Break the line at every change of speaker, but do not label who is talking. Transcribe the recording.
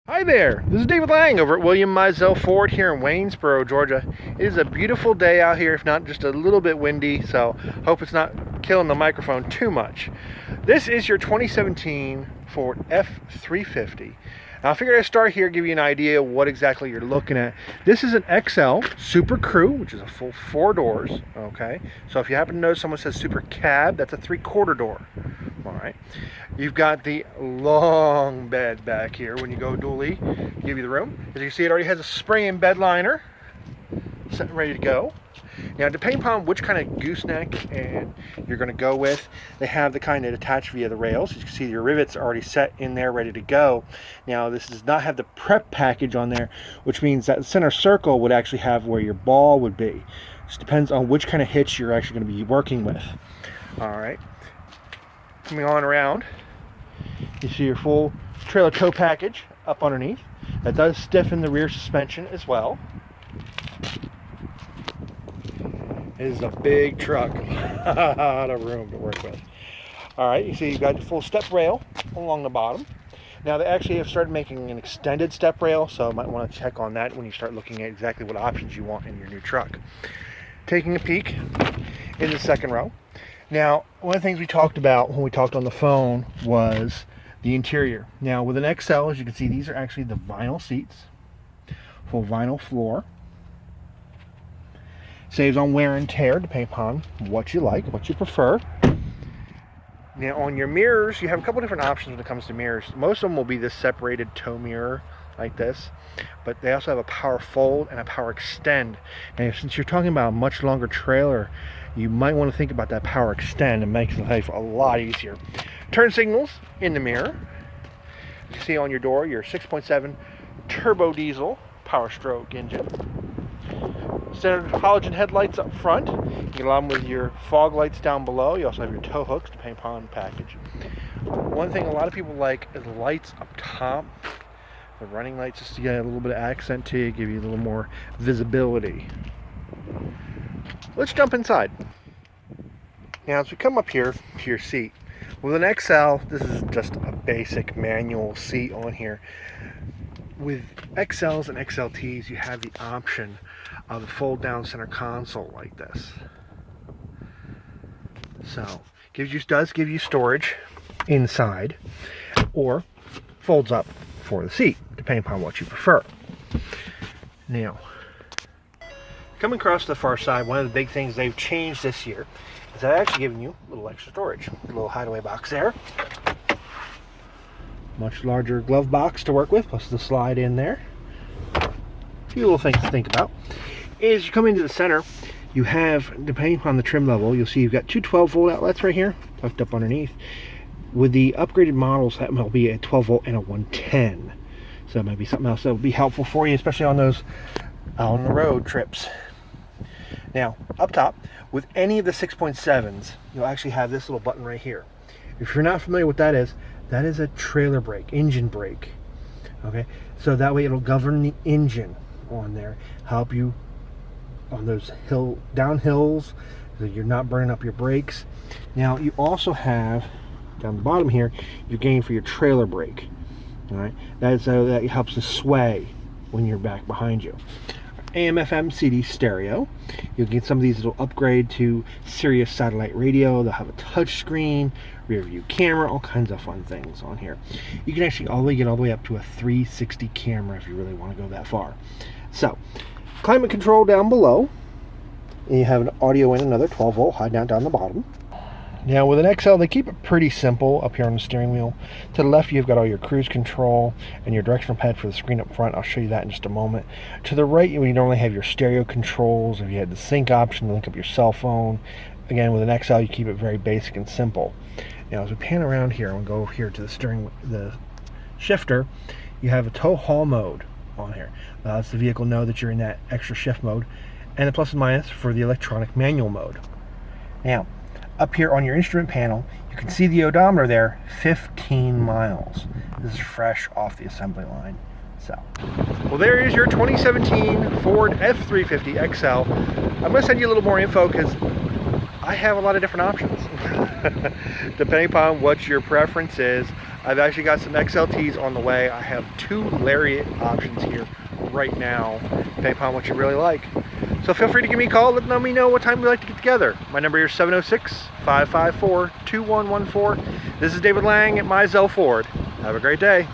Hi there, this is David Lang over at William Mizell Ford here in Waynesboro, Georgia. It is a beautiful day out here, if not just a little bit windy, so hope it's not killing the microphone too much. This is your 2017 Ford F350. Now I figured I'd start here, give you an idea of what exactly you're looking at. This is an XL Super Crew, which is a full 4 doors, okay? So if you happen to notice someone says Super Cab, that's a 3/4 door. All right, you've got the long bed back here. When you go dually, give you the room. As you can see, it already has a spray-in bed liner set and ready to go. Now, depending upon which kind of gooseneck and you're going to go with, they have the kind that attach via the rails. As you can see, your rivets are already set in there, ready to go. Now, this does not have the prep package on there, which means that the center circle would actually have where your ball would be. It depends on which kind of hitch you're actually going to be working with. All right. Coming on around, you see your full trailer tow package up underneath. That does stiffen the rear suspension as well. It is a big truck, a lot of room to work with. All right, you see you've got the full step rail along the bottom. Now they actually have started making an extended step rail, so you might want to check on that when you start looking at exactly what options you want in your new truck. Taking a peek in the second row. Now, one of the things we talked about when we talked on the phone was the interior. Now, with an XL, as you can see, these are actually the vinyl seats, full vinyl floor. Saves on wear and tear, depending upon what you like, what you prefer. Now, on your mirrors, you have a couple different options when it comes to mirrors. Most of them will be this separated tow mirror like this, but they also have a power fold and a power extend. And since you're talking about a much longer trailer, you might want to think about that power extend. It makes life a lot easier. Turn signals in the mirror. You can see on your door your 6.7 turbo diesel power stroke engine. Standard halogen headlights up front. You can allow them with your fog lights down below. You also have your tow hooks depending upon the package. One thing a lot of people like is lights up top. The running lights, just to get a little bit of accent to you, give you a little more visibility. Let's jump inside. Now, as we come up here to your seat, with an XL, this is just a basic manual seat on here. With XLs and XLTs, you have the option of a fold-down center console like this. So, does give you storage inside, or folds up for the seat, depending upon what you prefer. Now, coming across the far side, one of the big things they've changed this year is they've actually given you a little extra storage. A little hideaway box there. Much larger glove box to work with, plus the slide in there. A few little things to think about. As you come into the center, you have, depending upon the trim level, you'll see you've got two 12-volt outlets right here, tucked up underneath. With the upgraded models, that will be a 12-volt and a 110. So that might be something else that will be helpful for you, especially on those on the road trips. Now, up top, with any of the 6.7s, you'll actually have this little button right here. If you're not familiar with that is a trailer brake, engine brake. Okay, so that way it'll govern the engine on there, help you on those downhills, so you're not burning up your brakes. Now, you also have down the bottom here your gain for your trailer brake. All right, that helps to sway when you're back behind you. AM FM CD stereo. You'll get some of these that'll upgrade to Sirius satellite radio. They'll have a touch screen, rear view camera, all kinds of fun things on here. You can actually get all the way up to a 360 camera if you really want to go that far. So, climate control down below. And you have an audio in, another 12-volt high down the bottom. Now, with an XL, they keep it pretty simple up here on the steering wheel. To the left, you've got all your cruise control and your directional pad for the screen up front. I'll show you that in just a moment. To the right, you normally have your stereo controls. If you had the sync option to link up your cell phone. Again, with an XL, you keep it very basic and simple. Now, as we pan around here, I'm going to go over here to the shifter. You have a tow haul mode on here. Lets the vehicle know that you're in that extra shift mode. And the plus and minus for the electronic manual mode. Now, up here on your instrument panel, you can see the odometer there, 15 miles. This is fresh off the assembly line. So, well, there is your 2017 Ford F350 XL. I'm going to send you a little more info because I have a lot of different options. Depending upon what your preference is, I've actually got some XLTs on the way. I have 2 Lariat options here right now, depending upon what you really like. So feel free to give me a call. Let me know what time you'd like to get together. My number here is 706-554-2114. This is David Lang at Mizell Ford. Have a great day.